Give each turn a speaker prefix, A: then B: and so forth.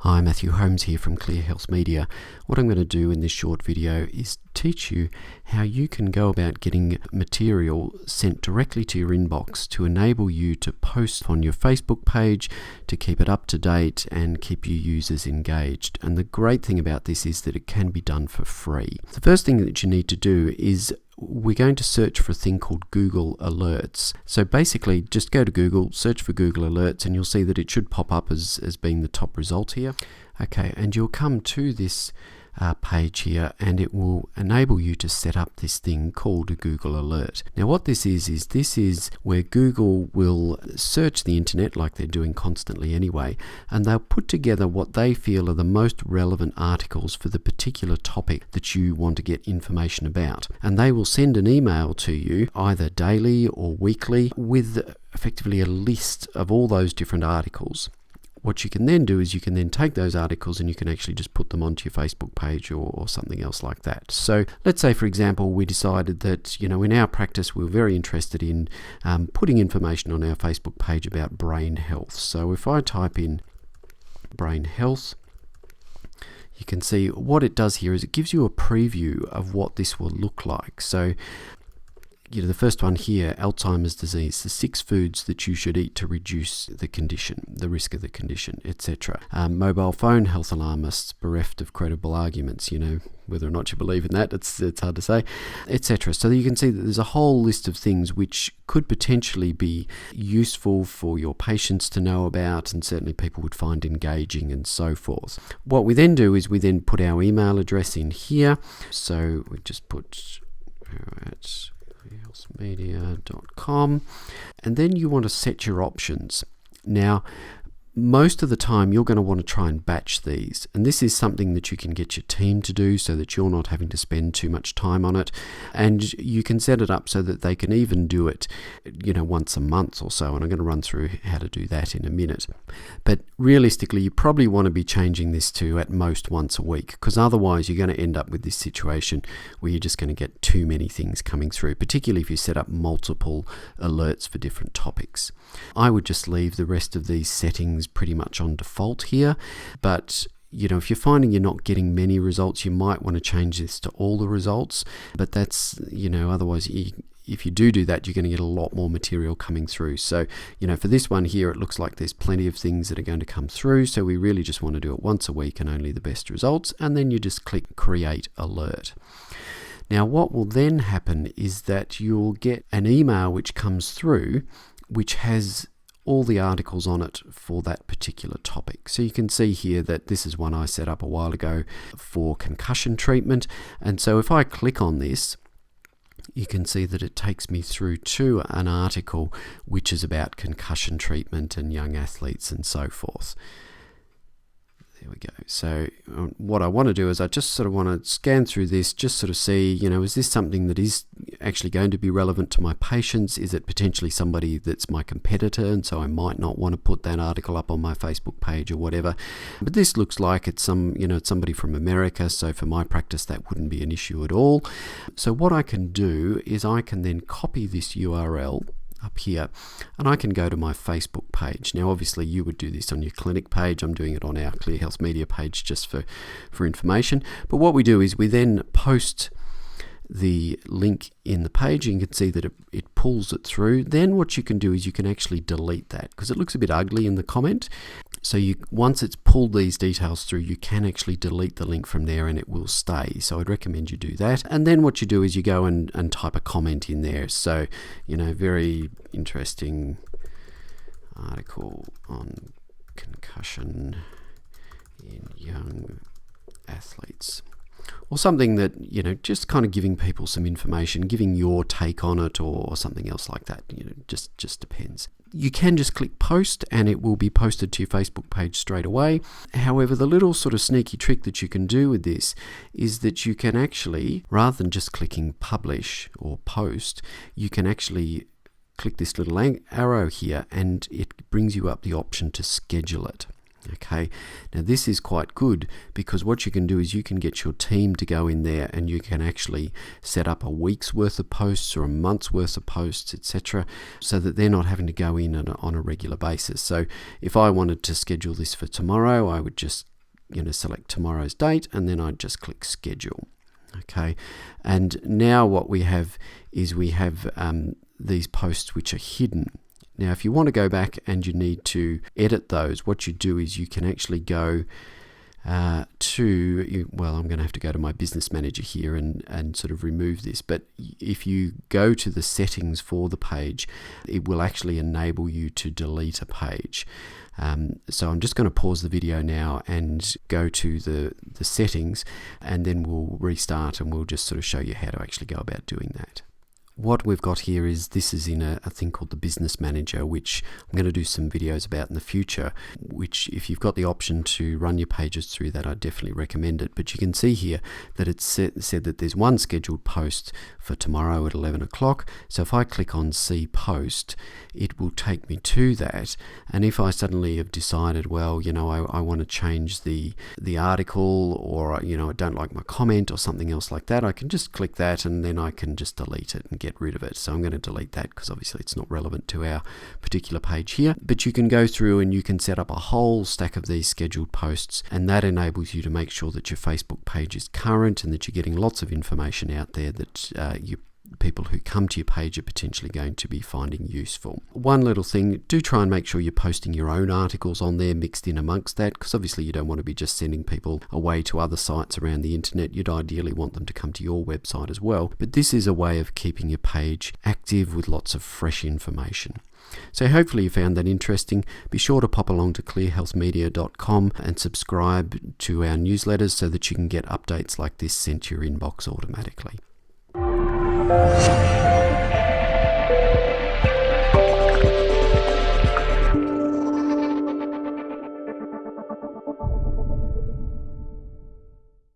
A: Hi, Matthew Holmes here from Clear Health Media. What I'm going to do in this short video is teach you how you can go about getting material sent directly to your inbox to enable you to post on your Facebook page, to keep it up to date and keep your users engaged. And the great thing about this is that it can be done for free. The first thing that you need to do is we're going to search for a thing called Google Alerts. So basically just go to Google, search for Google Alerts, and you'll see that it should pop up as being the top result here. Okay, and you'll come to this page here and it will enable you to set up this thing called a Google Alert. Now what this is where Google will search the internet like they're doing constantly anyway, and they'll put together what they feel are the most relevant articles for the particular topic that you want to get information about. And they will send an email to you either daily or weekly with effectively a list of all those different articles. What you can then do is you can then take those articles and you can actually just put them onto your Facebook page or something else like that. So let's say, for example, we decided that, in our practice, we're very interested in putting information on our Facebook page about brain health. So if I type in brain health, you can see what it does here is it gives you a preview of what this will look like. So the first one here, Alzheimer's disease, the 6 foods that you should eat to reduce the condition, the risk of the condition, etc. Mobile phone health alarmists bereft of credible arguments, whether or not you believe in that, it's hard to say, etc. So you can see that there's a whole list of things which could potentially be useful for your patients to know about, and certainly people would find engaging and so forth. What we then do is we then put our email address in here. So we just put healthmedia.com, and then you want to set your options. Now, most of the time you're going to want to try and batch these, and this is something that you can get your team to do so that you're not having to spend too much time on it, and you can set it up so that they can even do it once a month or so, and I'm going to run through how to do that in a minute. But realistically, you probably want to be changing this to at most once a week, because otherwise you're going to end up with this situation where you're just going to get too many things coming through, particularly if you set up multiple alerts for different topics. I would just leave the rest of these settings pretty much on default here, but if you're finding you're not getting many results, you might want to change this to all the results. But that's otherwise if you do that, you're going to get a lot more material coming through. So for this one here, it looks like there's plenty of things that are going to come through, so we really just want to do it once a week and only the best results, and then you just click create alert. Now what will then happen is that you'll get an email which comes through which has all the articles on it for that particular topic. So you can see here that this is one I set up a while ago for concussion treatment, and so if I click on this, you can see that it takes me through to an article which is about concussion treatment and young athletes and so forth. There we go. So what I want to do is I just sort of want to scan through this, just sort of see, is this something that is actually going to be relevant to my patients? Is it potentially somebody that's my competitor, and so I might not want to put that article up on my Facebook page or whatever? But this looks like it's it's somebody from America, so for my practice that wouldn't be an issue at all. So what I can do is I can then copy this URL up here, and I can go to my Facebook page. Now obviously you would do this on your clinic page. I'm doing it on our Clear Health Media page just for information. But what we do is we then post the link in the page, and you can see that it pulls it through. Then what you can do is you can actually delete that because it looks a bit ugly in the comment. So once it's pulled these details through, you can actually delete the link from there and it will stay. So I'd recommend you do that. And then what you do is you go and type a comment in there. So, very interesting article on concussion in young athletes. Or something that, just kind of giving people some information, giving your take on it or something else like that. Just depends. You can just click post and it will be posted to your Facebook page straight away. However, the little sort of sneaky trick that you can do with this is that you can actually, rather than just clicking publish or post, you can actually click this little arrow here and it brings you up the option to schedule it. Okay, now this is quite good because what you can do is you can get your team to go in there and you can actually set up a week's worth of posts or a month's worth of posts, etc., so that they're not having to go in on a regular basis. So if I wanted to schedule this for tomorrow, I would just select tomorrow's date, and then I'd just click schedule. Okay, and now what we have is these posts which are hidden. Now, if you want to go back and you need to edit those, what you do is you can actually go I'm going to have to go to my business manager here and sort of remove this. But if you go to the settings for the page, it will actually enable you to delete a page. So I'm just going to pause the video now and go to the settings, and then we'll restart and we'll just sort of show you how to actually go about doing that. What we've got here is this is in a thing called the Business Manager, which I'm going to do some videos about in the future, which if you've got the option to run your pages through that, I definitely recommend it. But you can see here that it's said that there's one scheduled post for tomorrow at 11 o'clock. So if I click on See Post, it will take me to that. And if I suddenly have decided, well, I want to change the article, or, I don't like my comment or something else like that, I can just click that and then I can just delete it and get rid of it. So I'm going to delete that because obviously it's not relevant to our particular page here. But you can go through and you can set up a whole stack of these scheduled posts, and that enables you to make sure that your Facebook page is current and that you're getting lots of information out there that people who come to your page are potentially going to be finding useful. One little thing, do try and make sure you're posting your own articles on there mixed in amongst that, because obviously you don't want to be just sending people away to other sites around the internet. You'd ideally want them to come to your website as well. But this is a way of keeping your page active with lots of fresh information. So hopefully you found that interesting. Be sure to pop along to clearhealthmedia.com and subscribe to our newsletters so that you can get updates like this sent to your inbox automatically.